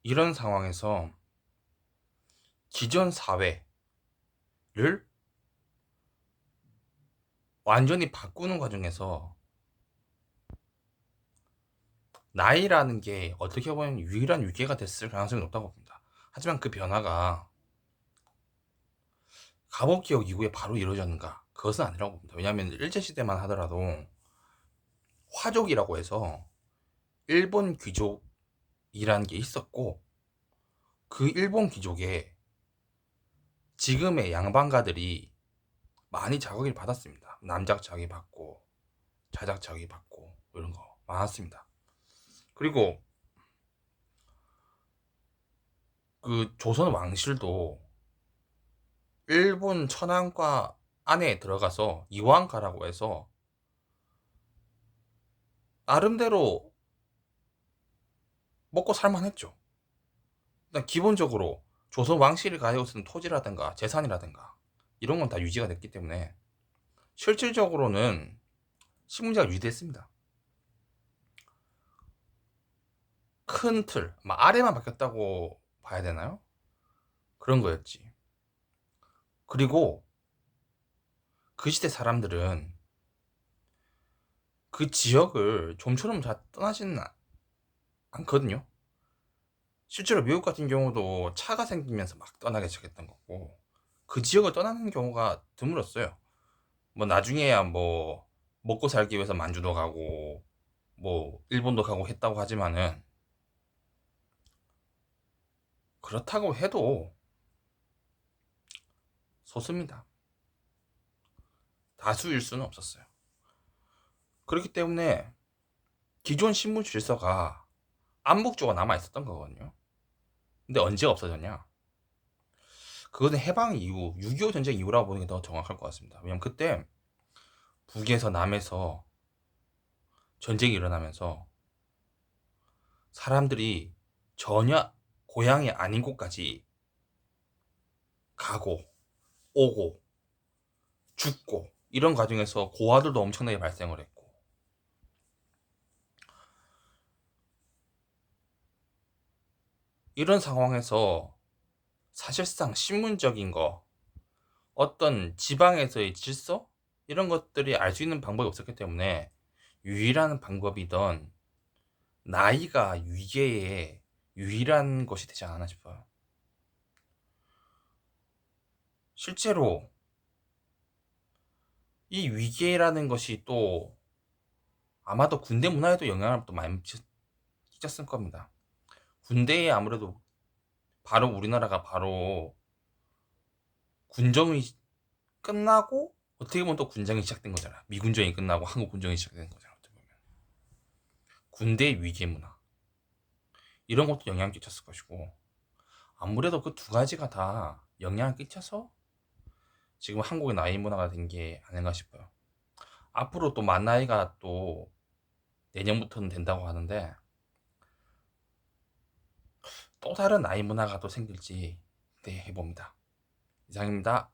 이런 상황에서 기존 사회를 완전히 바꾸는 과정에서 나이라는 게 어떻게 보면 유일한 위기가 됐을 가능성이 높다고 봅니다. 하지만 그 변화가 갑오기억 이후에 바로 이루어졌는가? 그것은 아니라고 봅니다. 왜냐하면 일제시대만 하더라도 화족이라고 해서 일본 귀족이라는 게 있었고, 그 일본 귀족에 지금의 양반가들이 많이 자극을 받았습니다. 남작 자극 받고 자작 자극 받고 이런 거 많았습니다. 그리고 그 조선 왕실도 일본 천황과 안에 들어가서 이왕가라고 해서 나름대로 먹고 살만했죠. 일단 기본적으로 조선 왕실이 가지고 있는 토지라든가 재산이라든가 이런 건 다 유지가 됐기 때문에 실질적으로는 식문제가 유지됐습니다. 큰 틀, 아래만 바뀌었다고 봐야 되나요? 그런 거였지. 그리고 그 시대 사람들은 그 지역을 좀처럼 잘 떠나지는 않거든요. 실제로 미국 같은 경우도 차가 생기면서 막 떠나기 시작했던 거고, 그 지역을 떠나는 경우가 드물었어요. 뭐 나중에야 뭐 먹고 살기 위해서 만주도 가고 뭐 일본도 가고 했다고 하지만은, 그렇다고 해도 소수입니다. 다수일 수는 없었어요. 그렇기 때문에 기존 신분 질서가 암묵적으로 남아 있었던 거거든요. 근데 언제 없어졌냐? 그거는 해방 이후, 6.25 전쟁 이후라고 보는 게 더 정확할 것 같습니다. 왜냐면 그때 북에서 남에서 전쟁이 일어나면서 사람들이 전혀 고향이 아닌 곳까지 가고 오고 죽고, 이런 과정에서 고아들도 엄청나게 발생을 했고, 이런 상황에서 사실상 신문적인 거, 어떤 지방에서의 질서, 이런 것들이 알 수 있는 방법이 없었기 때문에 유일한 방법이던 나이가 위계의 유일한 것이 되지 않았나 싶어요. 실제로 이 위계라는 것이 또 아마도 군대 문화에도 영향을 또 많이 끼쳤을 겁니다. 군대에 아무래도 바로 우리나라가 바로 군정이 끝나고 어떻게 보면 또 군정이 시작된 거잖아. 미군정이 끝나고 한국 군정이 시작된 거잖아. 어떻게 보면 군대의 위계 문화, 이런 것도 영향을 끼쳤을 것이고, 아무래도 그 두 가지가 다 영향을 끼쳐서 지금 한국의 나이 문화가 된 게 아닌가 싶어요. 앞으로 또 만 나이가 또 내년부터는 된다고 하는데, 또 다른 나이 문화가 또 생길지 기대해 봅니다. 이상입니다.